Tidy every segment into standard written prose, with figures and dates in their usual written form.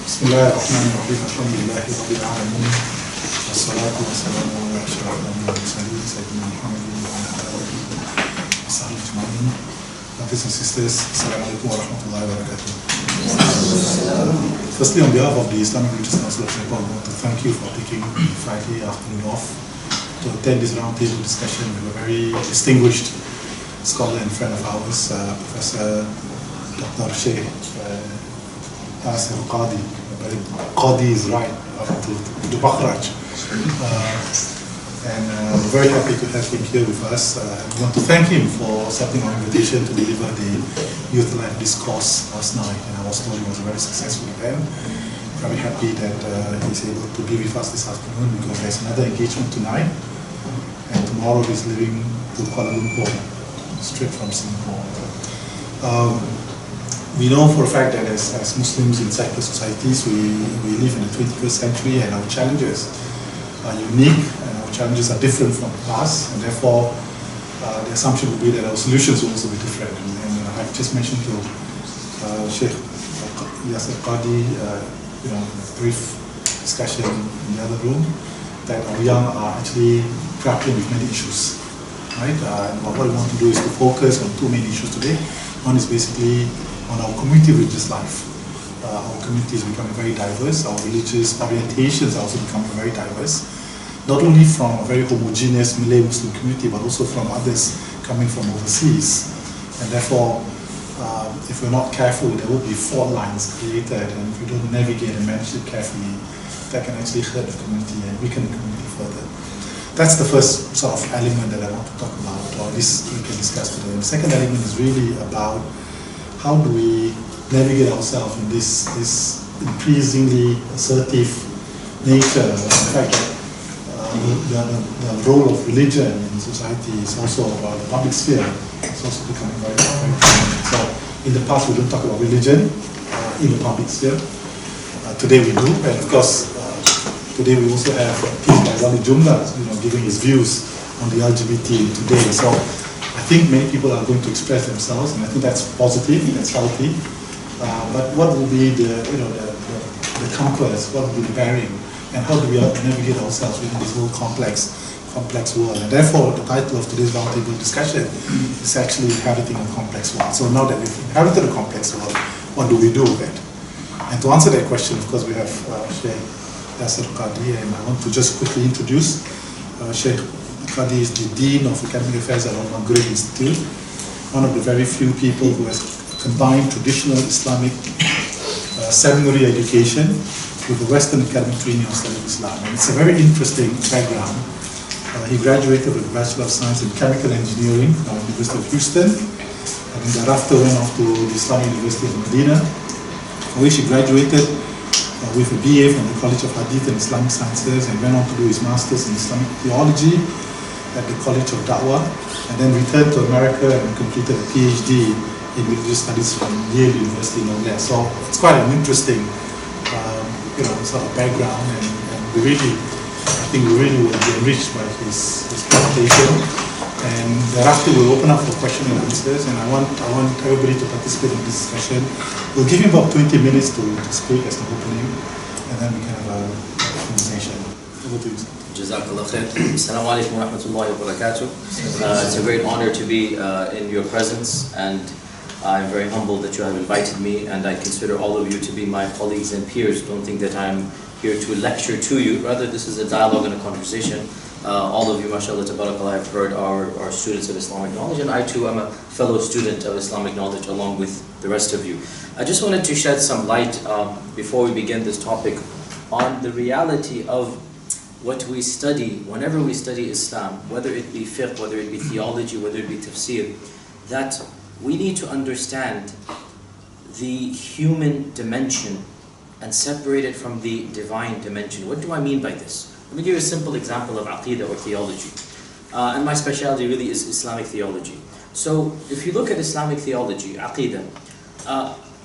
بسم الله الرحمن الرحيم الحمد لله رب العالمين والصلاة والسلام على أشرف المرسلين سيدنا محمد وعلى آله وصحبه أجمعين. Brothers and sisters, Assalamu alaikum wa rahmatullahi wa barakatuh. Firstly, on behalf of the Islamic Religious Council of Nepal, I want to thank you for taking Friday afternoon off to attend this roundtable discussion with a very distinguished scholar and friend of ours, Professor Dr. Shaykh Yasir Qadhi. Qadhi is right, to Bakhraj. And we're very happy to have him here with us. We want to thank him for accepting our invitation to deliver the Youth Life Discourse last night. And I was told it was a very successful event. Very happy that he's able to be with us this afternoon because there's another engagement tonight. And tomorrow he's leaving to Kuala Lumpur, straight from Singapore. We know for a fact that as Muslims in secular societies, we live in the 21st century and our challenges are unique and our challenges are different from the past, and therefore the assumption would be that our solutions will also be different. And I've just mentioned to Shaykh Yasir Qadhi, in a brief discussion in the other room, that our young are actually grappling with many issues. Right? And what we want to do is to focus on two main issues today. One is basically on our community religious life. Our community is becoming very diverse, our religious orientations are also becoming very diverse, not only from a very homogeneous Malay Muslim community, but also from others coming from overseas. And therefore, if we're not careful, there will be fault lines created, and if we don't navigate and manage it carefully, that can actually hurt the community and weaken the community further. That's the first sort of element that I want to talk about, or at least we can discuss today. And the second element is really about how do we navigate ourselves in this increasingly assertive nature. In fact, the role of religion in society is also about the public sphere. It's also becoming very important. So in the past we don't talk about religion in the public sphere. Today we do, and of course today we also have a piece by Wali Jumla, giving his views on the LGBT today. So I think many people are going to express themselves, and I think that's positive, that's healthy. But what will be the compass, what will be the bearing, and how do we navigate ourselves within this whole complex world? And therefore, the title of today's roundtable discussion is actually Inheriting a Complex World. So now that we've inherited a complex world, what do we do with it? And to answer that question, of course, we have Shaykh Yasir Qadhi, and I want to just quickly introduce Shaykh Qadhi is the Dean of Academic Affairs at Al-Maghrib Institute, one of the very few people who has combined traditional Islamic seminary education with a Western academic training on study of Islam. And it's a very interesting background. He graduated with a Bachelor of Science in Chemical Engineering from the University of Houston, and thereafter went off to the Islamic University of Medina, for which he graduated with a BA from the College of Hadith and Islamic Sciences, and went on to do his Masters in Islamic Theology at the College of Da'wah, and then returned to America and completed a PhD in religious studies from Yale University in England. So it's quite an interesting, sort of background, and I think we really will be enriched by his presentation. And thereafter we'll open up for questions and answers, and I want everybody to participate in this discussion. We'll give him about 20 minutes to speak as an opening, and then we can have a conversation. Over to you, sir. Jazakallah khair. Assalamu alaikum wa rahmatullahi wa barakatuh. It's a great honor to be in your presence, and I'm very humbled that you have invited me, and I consider all of you to be my colleagues and peers. Don't think that I'm here to lecture to you, rather this is a dialogue and a conversation. All of you, mashallah, tabarakallah, have heard our students of Islamic knowledge, and I too am a fellow student of Islamic knowledge along with the rest of you. I just wanted to shed some light before we begin this topic on the reality of what we study, whenever we study Islam, whether it be fiqh, whether it be theology, whether it be tafsir, that we need to understand the human dimension and separate it from the divine dimension. What do I mean by this? Let me give you a simple example of aqidah or theology. And my specialty really is Islamic theology. So if you look at Islamic theology, aqidah,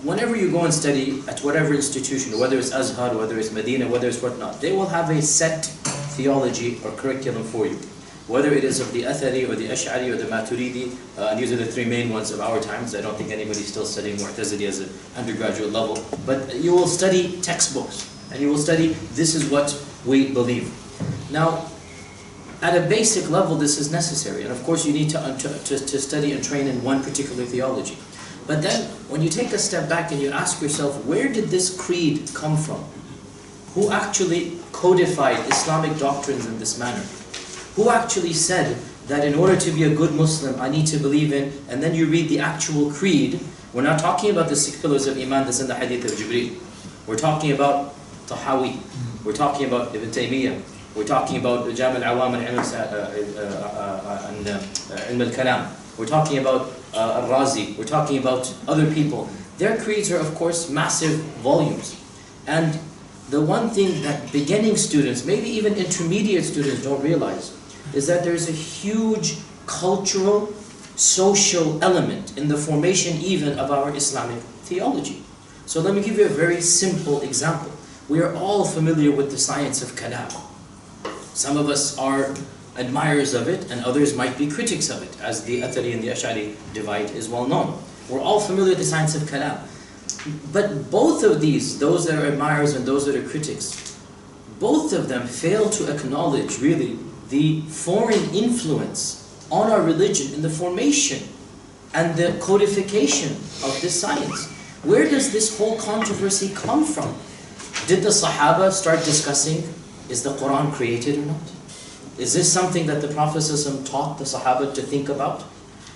whenever you go and study at whatever institution, whether it's Azhar, whether it's Medina, whether it's whatnot, they will have a set theology or curriculum for you. whether it is of the Athari or the Ash'ari or the Maturidi, and these are the three main ones of our times. I don't think anybody's still studying Mu'tazili as an undergraduate level, but you will study textbooks, and you will study, this is what we believe. Now, at a basic level, this is necessary, and of course you need to study and train in one particular theology. But then, when you take a step back and you ask yourself, where did this creed come from? Who actually codified Islamic doctrines in this manner? Who actually said that in order to be a good Muslim, I need to believe in, and then you read the actual creed. We're not talking about the 6 pillars of Iman that's in the hadith of Jibreel. We're talking about Tahawi. We're talking about Ibn Taymiyyah. We're talking about Jam al-Awam and Ilm al-Kalam. We're talking about Al-Razi. We're talking about other people. Their creeds are, of course, massive volumes. And the one thing that beginning students, maybe even intermediate students, don't realize is that there's a huge cultural, social element in the formation even of our Islamic theology. So let me give you a very simple example. We are all familiar with the science of kalam. Some of us are admirers of it, and others might be critics of it, as the Athari and the Ash'ari divide is well known. We're all familiar with the science of kalam. But both of these, those that are admirers and those that are critics, both of them fail to acknowledge, really, the foreign influence on our religion in the formation and the codification of this science. Where does this whole controversy come from? Did the Sahaba start discussing, is the Quran created or not? Is this something that the Prophet ﷺ taught the Sahaba to think about?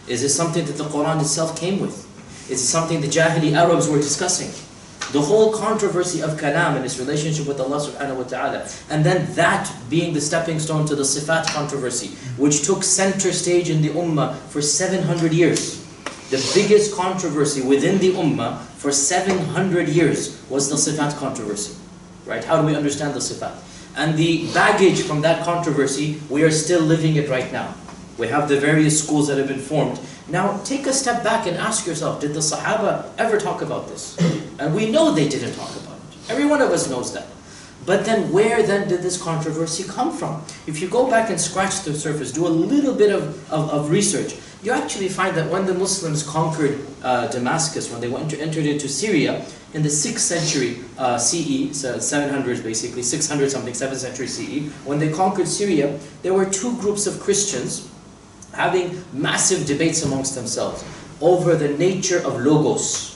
Is this something that the Quran itself came with? Is it something the Jahili Arabs were discussing? The whole controversy of kalam and its relationship with Allah subhanahu wa ta'ala. And then that being the stepping stone to the Sifat controversy, which took center stage in the Ummah for 700 years. The biggest controversy within the Ummah for 700 years was the Sifat controversy. Right? How do we understand the Sifat? And the baggage from that controversy, we are still living it right now. We have the various schools that have been formed. Now, take a step back and ask yourself, did the Sahaba ever talk about this? And we know they didn't talk about it. Every one of us knows that. But then, where then did this controversy come from? If you go back and scratch the surface, do a little bit of research, you actually find that when the Muslims conquered Damascus, when they entered into Syria, in the 6th century CE, so 700s basically, 600 something, 7th century CE, when they conquered Syria, there were two groups of Christians having massive debates amongst themselves over the nature of logos.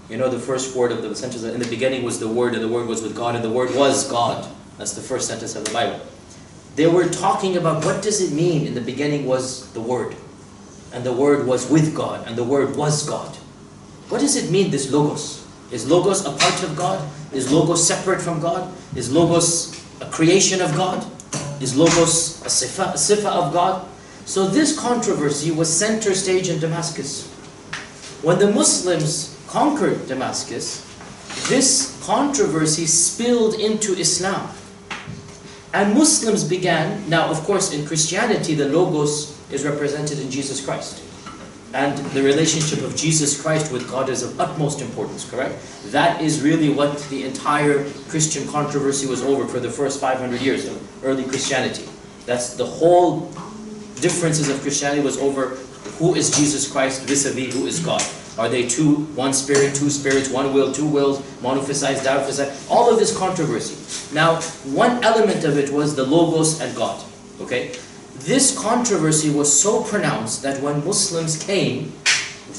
You know, the first word of the sentence in the beginning was the Word, and the Word was with God, and the Word was God. That's the first sentence of the Bible. They were talking about what does it mean in the beginning was the Word, and the Word was with God, and the Word was God. What does it mean, this logos? Is logos a part of God? Is logos separate from God? Is logos a creation of God? Is logos a sifa of God? So this controversy was center stage in Damascus. When the Muslims conquered Damascus, this controversy spilled into Islam. And Muslims began, now of course in Christianity the logos is represented in Jesus Christ. And the relationship of Jesus Christ with God is of utmost importance, correct? That is really what the entire Christian controversy was over for the first 500 years of early Christianity. That's the whole differences of Christianity was over who is Jesus Christ vis-a-vis who is God. Are they two, one spirit, two spirits, one will, two wills, monophysite, diphysite, all of this controversy. Now, one element of it was the logos and God, okay? This controversy was so pronounced that when Muslims came,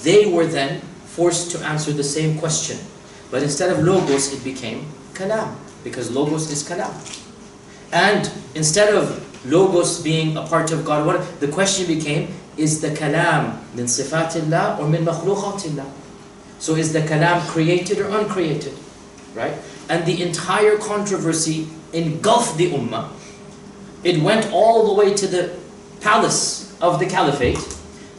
they were then forced to answer the same question. But instead of logos, it became kalam, because logos is kalam. And instead of logos being a part of God, the question became, is the kalam min sifatillah or min makhluqatillah? So is the kalam created or uncreated? Right? And the entire controversy engulfed the ummah. It went all the way to the palace of the caliphate.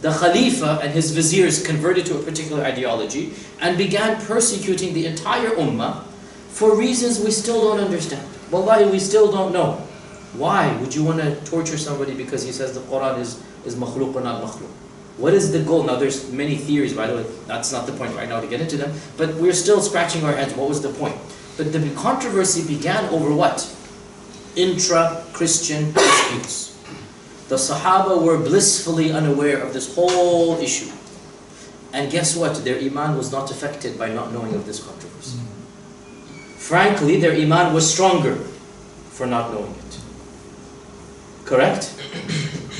The Khalifa and his viziers converted to a particular ideology and began persecuting the entire ummah for reasons we still don't understand. Wallahi, we still don't know. Why would you want to torture somebody because he says the Quran is makhluk or not makhluk? What is the goal? Now there's many theories, by the way. That's not the point right now to get into them. But we're still scratching our heads. What was the point? But the controversy began over what? Intra-Christian disputes. The Sahaba were blissfully unaware of this whole issue. And guess what? Their iman was not affected by not knowing of this controversy. Frankly, their iman was stronger for not knowing it. Correct?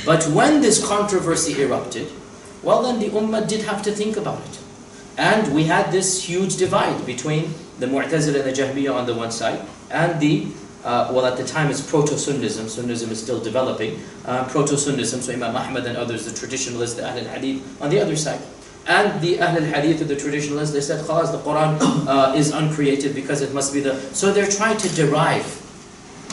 But when this controversy erupted, well then the ummah did have to think about it. And we had this huge divide between the Mu'tazila and the Jahmiyyah on the one side, and the, well at the time it's Proto-Sunnism, Sunnism is still developing, Proto-Sunnism, so Imam Ahmad and others, the traditionalists, the Ahl al-Hadith, on the other side. And the Ahl al-Hadith, the traditionalists, they said, khalas, the Quran is uncreated because it must be the... So they're trying to derive.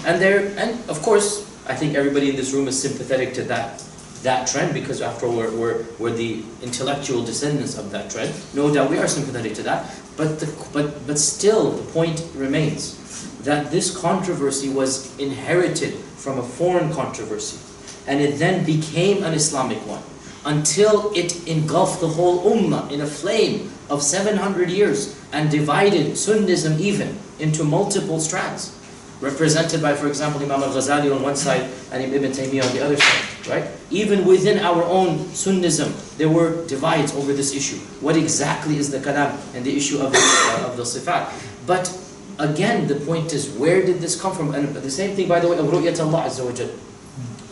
And of course, I think everybody in this room is sympathetic to that trend, because after all, we're the intellectual descendants of that trend. No doubt we are sympathetic to that. But still, the point remains that this controversy was inherited from a foreign controversy. And it then became an Islamic one, until it engulfed the whole ummah in a flame of 700 years and divided Sunnism even into multiple strands, represented by, for example, Imam al-Ghazali on one side and Ibn Taymiyyah on the other side, right? Even within our own Sunnism, there were divides over this issue. What exactly is the kalam and the issue of the sifat? But again, the point is, where did this come from? And the same thing, by the way, of Ru'yat Allah Azza wa Jal.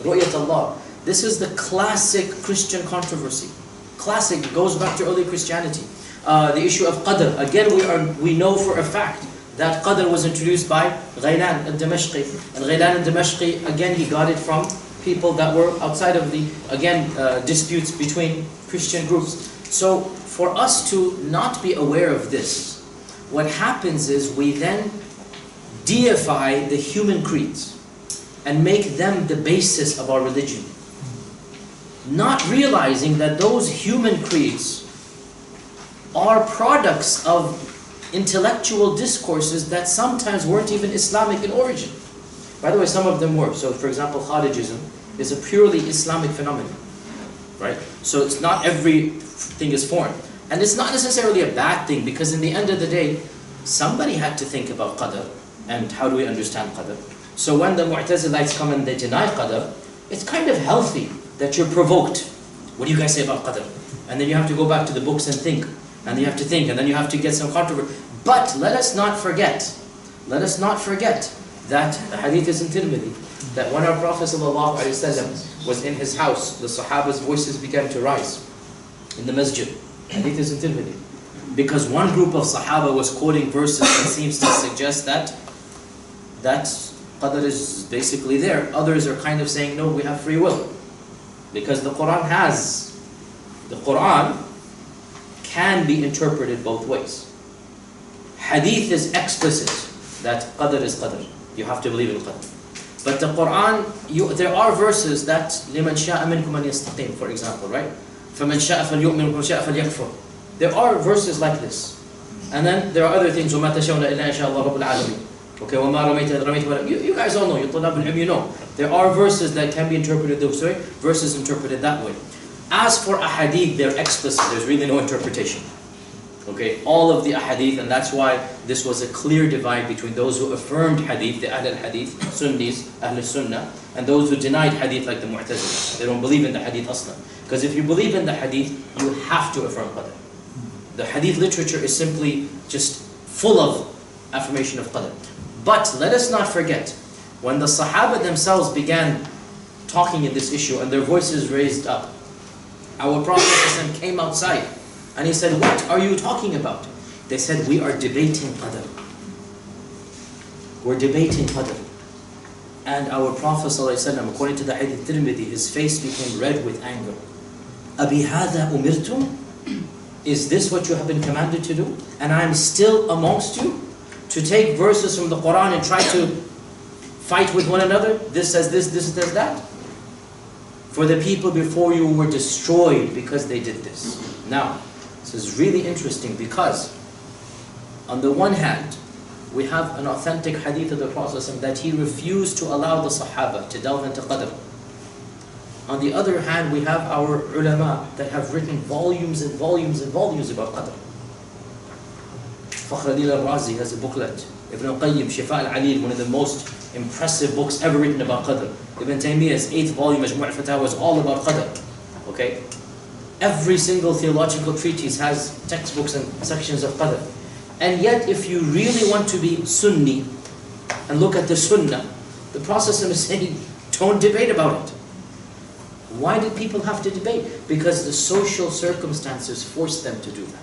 Ru'yat Allah. This is the classic Christian controversy. Classic, it goes back to early Christianity. The issue of Qadr. Again, we know for a fact that Qadr was introduced by Ghaylan al-Damashqi. And Ghaylan al-Damashqi, again, he got it from people that were outside of the, again, disputes between Christian groups. So, for us to not be aware of this, what happens is we then deify the human creeds and make them the basis of our religion, not realizing that those human creeds are products of intellectual discourses that sometimes weren't even Islamic in origin. By the way, some of them were. So, for example, Kharijism is a purely Islamic phenomenon, right? So it's not everything is foreign. And it's not necessarily a bad thing, because in the end of the day, somebody had to think about Qadr and how do we understand Qadr. So when the Mu'tazilites come and they deny Qadr, it's kind of healthy that you're provoked. What do you guys say about Qadr? And then you have to go back to the books and think. And you have to think, and then you have to get some controversy. But let us not forget that the hadith is in Tirmidhi, that when our Prophet ﷺ was in his house, the Sahaba's voices began to rise in the masjid. Hadith is in Tirmidhi. Because one group of Sahaba was quoting verses that seems to suggest that Qadr is basically there. Others are kind of saying, no, we have free will. Because the Quran can be interpreted both ways. Hadith is explicit that Qadr is Qadr. You have to believe in Qadr. But the Quran, there are verses that لِمَنْ شَاءَ مِنْكُمْ أَنْ يَسْتَقِيمُ, for example, right? فَمَنْ شَاءَ فَلْيُؤْمِنْ وَمَنْ شَاءَ فَلْيَكْفُرْ. There are verses like this. And then there are other things, وَمَا تَشَاءُونَ إِلَّا إِنْ شَاءَ اللَّهُ رَبُّ الْعَالَمِينَ. Okay, وَمَا رَمَيْتَ إِذْ رَمَيْتَ. You guys all know, you طلاب العلم, you know. There are verses that can be interpreted this way, verses interpreted that way. As for ahadith, they're explicit, there's really no interpretation. Okay, all of the ahadith, and that's why this was a clear divide between those who affirmed hadith, the Ahl al-Hadith, Sunnis, Ahl al-Sunnah, and those who denied hadith like the Mu'tazila. They don't believe in the hadith aslan. Because if you believe in the hadith, you have to affirm Qadr. The hadith literature is simply just full of affirmation of Qadr. But let us not forget, when the Sahaba themselves began talking in this issue and their voices raised up, our Prophet came outside and he said, what are you talking about? They said, we are debating Qadr. We're debating Qadr. And our Prophet ﷺ, according to the Hadith Tirmidhi, his face became red with anger. Abi hadha umirtum? Is this what you have been commanded to do? And I am still amongst you? To take verses from the Quran and try to fight with one another? This says this says that? For the people before you were destroyed because they did this. Now, this is really interesting because on the one hand, we have an authentic hadith of the Prophet that he refused to allow the Sahaba to delve into Qadr. On the other hand, we have our ulama that have written volumes and volumes and volumes about Qadr. Fakhruddin al-Razi has a booklet Ibn al-Qayyim, Shifa al-Alil, one of the most impressive books ever written about Qadr. Ibn Taymiyyah's 8th volume, Majmu' al-Fatawa, is all about Qadr. Okay? Every single theological treatise has textbooks and sections of Qadr. And yet, if you really want to be Sunni and look at the Sunnah, the Prophet is saying, don't debate about it. Why did people have to debate? Because the social circumstances forced them to do that.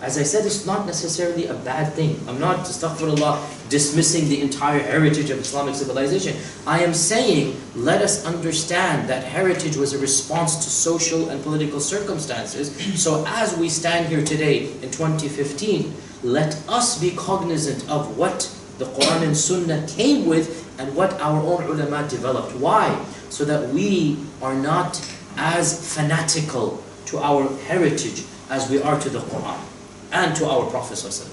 As I said, it's not necessarily a bad thing. I'm not, astaghfirullah, dismissing the entire heritage of Islamic civilization. I am saying, let us understand that heritage was a response to social and political circumstances. So as we stand here today in 2015, let us be cognizant of what the Quran and Sunnah came with and what our own ulama developed. Why? So that we are not as fanatical to our heritage as we are to the Quran and to our Prophet ﷺ.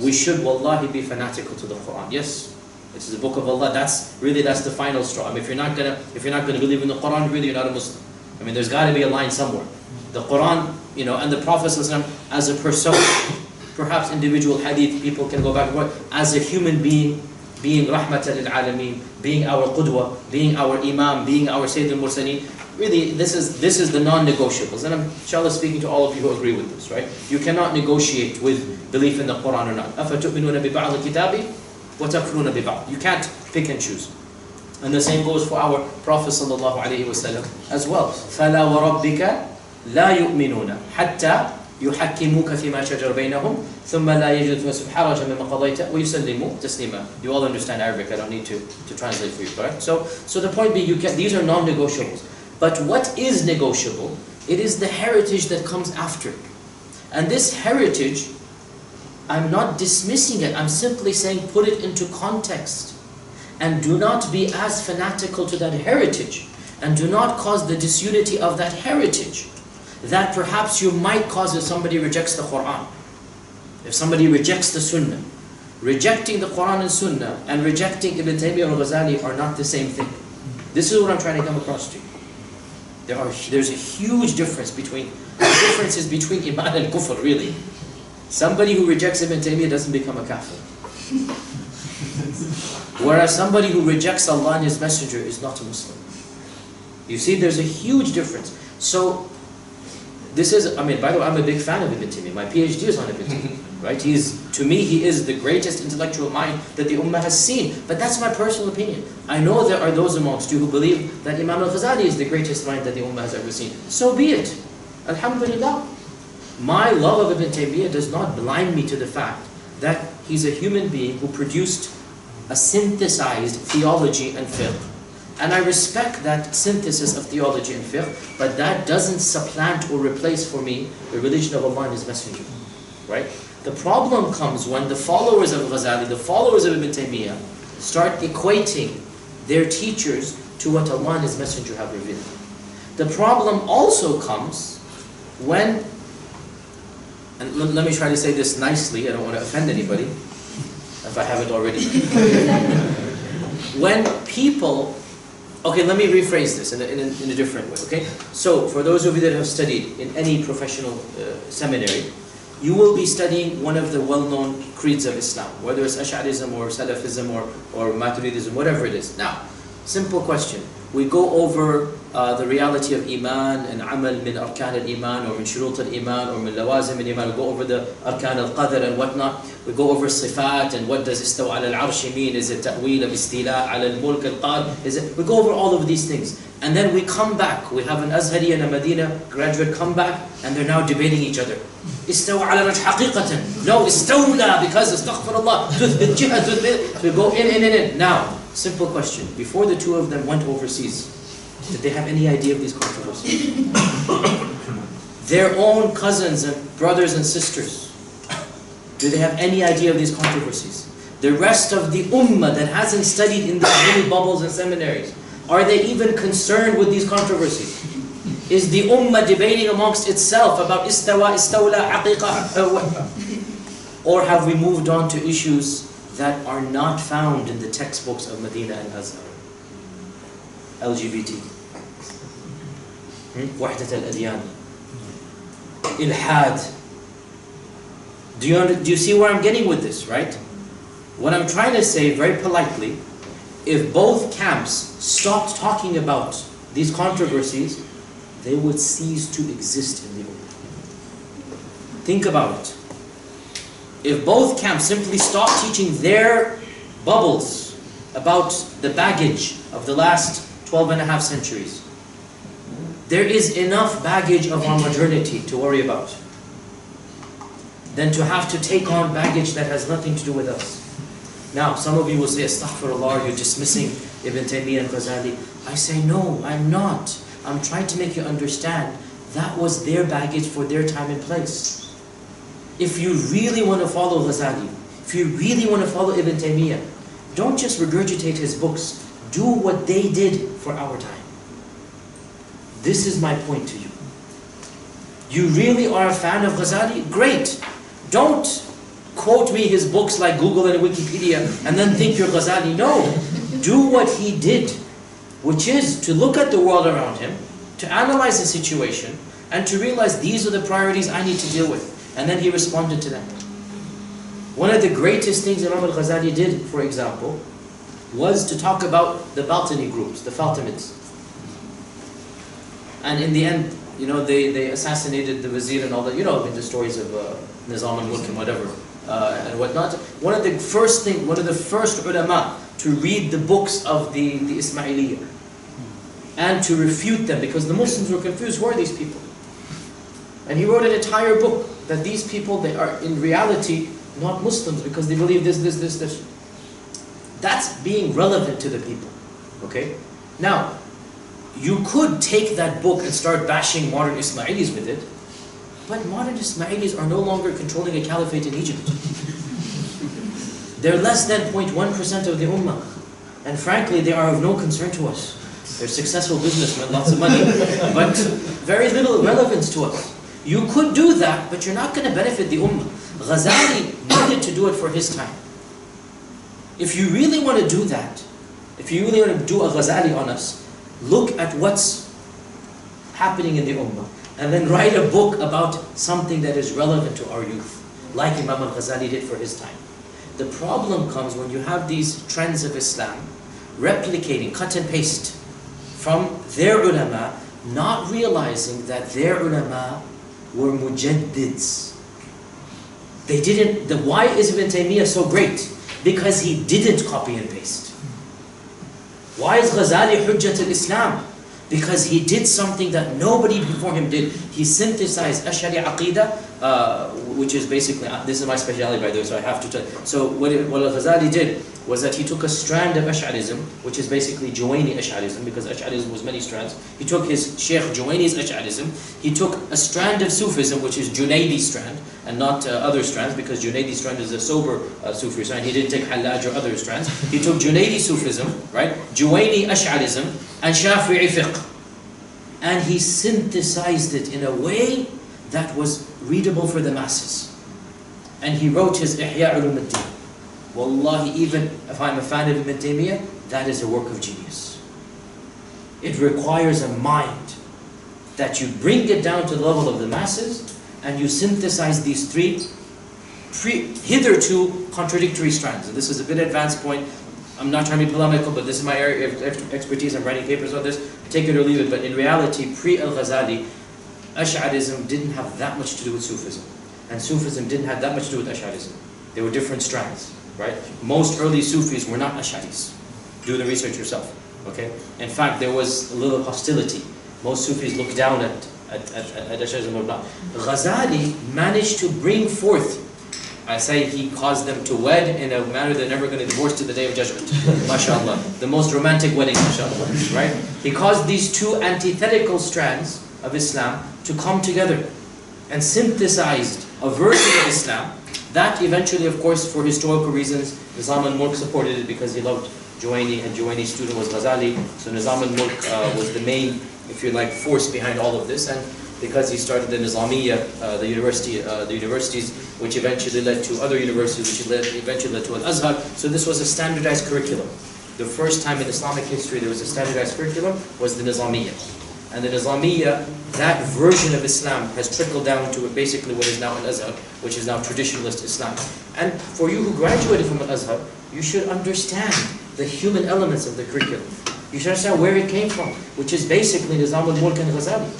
We should wallahi be fanatical to the Quran. Yes, it's the book of Allah. That's the final straw. I mean, if you're not gonna believe in the Quran, really you're not a Muslim. I mean, there's got to be a line somewhere. The Quran, and the Prophet ﷺ as a persona, perhaps individual hadith people can go back and forth, as a human being rahmatan lil alameen, being our qudwa, being our imam, being our Sayyid al-Mursaleen. Really, this is the non-negotiables. And I'm inshallah speaking to all of you who agree with this, right? You cannot negotiate with belief in the Quran or not. أَفَتُؤْمِنُونَ بِبَعْضِ الْكِتَابِ وَتَكْفُرُونَ بِبَعْضِ. You can't pick and choose. And the same goes for our Prophet sallallahu alaihi wasallam as well. فَلَا وَرَبِّكَ لَا يُؤْمِنُونَ حَتَّى يُحَكِّمُوكَ فِي مَا شَجَرَ بَيْنَهُمْ ثُمَّ لَا يَجِدُوا فِي أَنفُسِهِمْ حَرَجًا مِمَّا قَضَيْتَ وَيُسَلِّمُوا تَسْلِيمًا. You all understand Arabic. I don't need to translate for you, correct? So the point being, these are non-negotiables. But what is negotiable? It is the heritage that comes after. And this heritage, I'm not dismissing it. I'm simply saying put it into context. And do not be as fanatical to that heritage. And do not cause the disunity of that heritage that perhaps you might cause if somebody rejects the Quran. If somebody rejects the Sunnah. Rejecting the Quran and Sunnah and rejecting Ibn Taymiyyah and Ghazali are not the same thing. This is what I'm trying to come across to you. There's a huge difference between Iman and Kufr, really. Somebody who rejects Ibn Taymiyyah doesn't become a kafir. Whereas somebody who rejects Allah and His Messenger is not a Muslim. You see, there's a huge difference. So, by the way, I'm a big fan of Ibn Taymiyyah. My PhD is on Ibn Taymiyyah, right? To me, he is the greatest intellectual mind that the Ummah has seen. But that's my personal opinion. I know there are those amongst you who believe that Imam al-Ghazali is the greatest mind that the Ummah has ever seen. So be it. Alhamdulillah. My love of Ibn Taymiyyah does not blind me to the fact that he's a human being who produced a synthesized theology and fiqh. And I respect that synthesis of theology and fiqh, but that doesn't supplant or replace for me the religion of Allah and His Messenger. Right? The problem comes when the followers of Ghazali, the followers of Ibn Taymiyyah, start equating their teachers to what Allah and His Messenger have revealed. The problem also comes when, and let me try to say this nicely, I don't want to offend anybody, if I haven't already. When people, okay, let me rephrase this in a different way, okay? So, for those of you that have studied in any professional seminary, you will be studying one of the well-known creeds of Islam, whether it's Ash'arism or Salafism or Maturidism, whatever it is. Now, simple question. We go over the reality of Iman and Amal min Arkan al-Iman or min Shurut al-Iman or min Lawazim al-Iman. We go over the Arkan al-Qadr and whatnot. We go over Sifat and what does Istawa ala al-Arsh mean? Is it Ta'weel of Istila ala al-Mulk al-Qad? We go over all of these things. And then we come back. We have an Azhari and a Medina graduate come back and they're now debating each other. Istawa ala al-Arsh haqiqatan. No, Istawla because astaghfirullah. We go in. Now, simple question. Before the two of them went overseas, did they have any idea of these controversies? Their own cousins and brothers and sisters, do they have any idea of these controversies? The rest of the ummah that hasn't studied in these mini bubbles and seminaries, are they even concerned with these controversies? Is the ummah debating amongst itself about istawa, istawla, haqiqa? Or have we moved on to issues that are not found in the textbooks of Medina and Azhar? LGBT, Wahdat al-Adyan, Ilhad. Do you see where I'm getting with this, right? What I'm trying to say very politely, if both camps stopped talking about these controversies, they would cease to exist in the Ummah. Think about it. If both camps simply stopped teaching their bubbles about the baggage of the last 12.5 centuries, there is enough baggage of our modernity to worry about than to have to take on baggage that has nothing to do with us. Now, some of you will say, Astaghfirullah, you're dismissing Ibn Taymiyyah and Ghazali. I say, no, I'm not. I'm trying to make you understand that was their baggage for their time and place. If you really want to follow Ghazali, if you really want to follow Ibn Taymiyyah, don't just regurgitate his books. Do what they did for our time. This is my point to you. You really are a fan of Ghazali? Great. Don't quote me his books like Google and Wikipedia and then think you're Ghazali. No. Do what he did, which is to look at the world around him, to analyze the situation, and to realize these are the priorities I need to deal with. And then he responded to them. One of the greatest things Imam al-Ghazali did, for example, was to talk about the Batini groups, the Fatimids. And in the end, you know, they assassinated the Wazir and all that, you know, in the stories of Nizam al-Mulk and whatever, and whatnot. One of the first ulama to read the books of the Ismailiyah and to refute them, because the Muslims were confused, who are these people? And he wrote an entire book that these people, they are in reality not Muslims because they believe this. That's being relevant to the people, okay? Now, you could take that book and start bashing modern Ismailis with it, but modern Ismailis are no longer controlling a caliphate in Egypt. They're less than 0.1% of the Ummah. And frankly, they are of no concern to us. They're successful businessmen, lots of money, but very little relevance to us. You could do that, but you're not going to benefit the Ummah. Ghazali needed to do it for his time. If you really want to do that, if you really want to do a Ghazali on us, look at what's happening in the Ummah, and then write a book about something that is relevant to our youth, like Imam al-Ghazali did for his time. The problem comes when you have these trends of Islam replicating, cut and paste from their ulama, not realizing that their ulama were mujaddids. They didn't, why is Ibn Taymiyyah so great? Because he didn't copy and paste. Why is Ghazali Hujjat al-Islam? Because he did something that nobody before him did. He synthesized Ash'ari Aqidah, which is basically, this is my specialty by the way, so I have to tell you. So what Ghazali did was that he took a strand of Ash'arism, which is basically Juwaini Ash'arism, because Ash'arism was many strands. He took his Shaykh Juwaini's Ash'arism. He took a strand of Sufism, which is Junaydi's strand, and not other strands, because Junaydi's strand is a sober Sufi strand. He didn't take Hallaj or other strands. He took Junaydi Sufism, right? Juwaini Ash'arism, and Shafi'i fiqh. And he synthesized it in a way that was readable for the masses. And he wrote his Ihya Ulumuddin. Wallahi, even if I'm a fan of Ibn Taymiyyah, that is a work of genius. It requires a mind that you bring it down to the level of the masses and you synthesize these three hitherto contradictory strands. And this is a bit advanced point. I'm not trying to be polemical, but this is my area of expertise. I'm writing papers on this. Take it or leave it. But in reality, pre-Al-Ghazali, Ash'arism didn't have that much to do with Sufism. And Sufism didn't have that much to do with Ash'arism. They were different strands, right? Most early Sufis were not Ash'aris. Do the research yourself, okay? In fact, there was a little hostility. Most Sufis looked down at Ash'arism or not. Ghazali managed to bring forth, I say he caused them to wed in a manner they're never going to divorce to the Day of Judgment. MashaAllah. The most romantic wedding, MashaAllah. Right? He caused these two antithetical strands of Islam to come together and synthesized a version of Islam that eventually, of course, for historical reasons, Nizam al-Mulk supported it because he loved Juwaini, and Juwaini's student was Ghazali. So Nizam al-Mulk was the main, if you like, force behind all of this. And because he started the Nizamiyya, the universities, which eventually led to other universities, which eventually led to Al-Azhar. So this was a standardized curriculum. The first time in Islamic history there was a standardized curriculum was the Nizamiyya. And the Nizamiyya, that version of Islam has trickled down to basically what is now Al-Azhar, which is now traditionalist Islam. And for you who graduated from Al-Azhar, you should understand the human elements of the curriculum. You should understand where it came from, which is basically Nizam al-Mulk and Ghazali.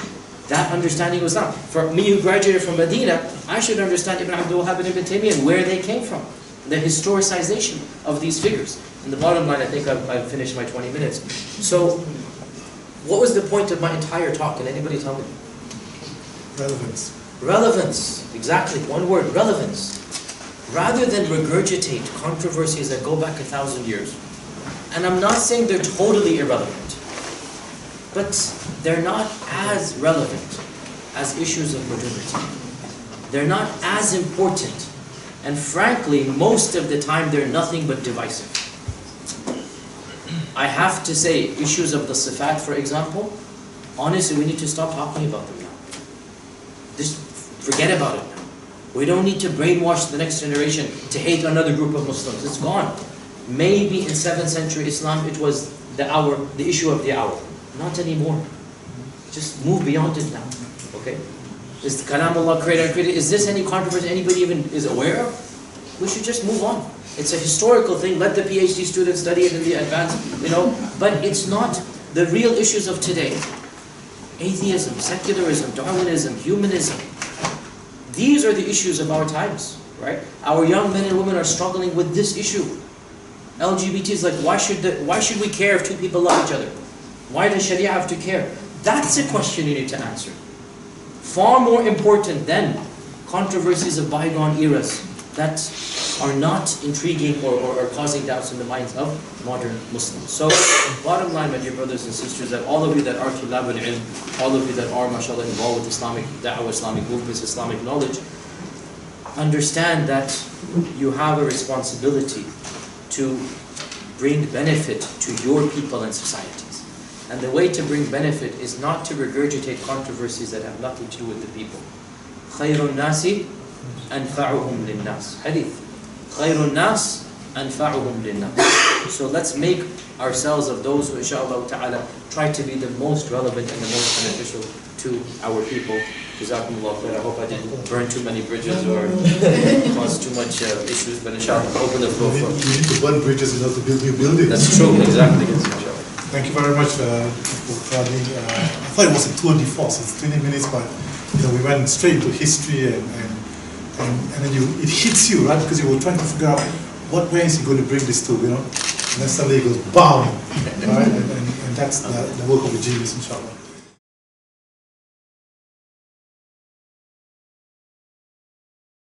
That understanding of Islam. For me who graduated from Medina, I should understand Ibn Abdul Wahhab and Ibn Taymiyyah and where they came from. The historicization of these figures. And the bottom line, I think I've finished my 20 minutes. So, what was the point of my entire talk? Can anybody tell me? Relevance. Relevance. Exactly. One word, relevance. Rather than regurgitate controversies that go back 1,000 years, and I'm not saying they're totally irrelevant, but they're not as relevant as issues of modernity. They're not as important. And frankly, most of the time, they're nothing but divisive. I have to say, issues of the sifat, for example, honestly, we need to stop talking about them now. Just forget about it now. We don't need to brainwash the next generation to hate another group of Muslims. It's gone. Maybe in 7th century Islam, it was the issue of the hour. Not anymore. Just move beyond it now. Okay? Is Kalamullah created? Is this any controversy anybody even is aware of? We should just move on. It's a historical thing. Let the PhD students study it in the advanced, but it's not the real issues of today. Atheism, secularism, Darwinism, humanism. These are the issues of our times, right? Our young men and women are struggling with this issue. LGBT is like, why should we care if two people love each other? Why does Sharia have to care? That's a question you need to answer. Far more important than controversies of bygone eras that are not intriguing or causing doubts in the minds of modern Muslims. So, bottom line, my dear brothers and sisters, that all of you that are tulab al-ilm, all of you that are, mashallah, involved with Islamic da'wah, Islamic movements, Islamic knowledge, understand that you have a responsibility to bring benefit to your people and societies. And the way to bring benefit is not to regurgitate controversies that have nothing to do with the people. خَيْرُ النَّاسِ أَنْفَعُهُمْ لِلنَّاسِ Hadith. خَيْرُ النَّاسِ أَنْفَعُهُمْ لِلنَّاسِ So let's make ourselves of those who, inshaAllah ta'ala, try to be the most relevant and the most beneficial to our people. Jazakumullah khair. I hope I didn't burn too many bridges or cause too much issues, but inshallah, open the floor for... You need to burn bridges in order to build new buildings. That's true, exactly. Yes, inshallah. Thank you very much, Dr. Qadhi. I thought it was a tour de force. It's 20 minutes, but we went straight into history and then it hits you, right? Because you were trying to figure out where is he going to bring this to, And then suddenly it goes, BAM! Right? And that's the work of a genius, inshallah.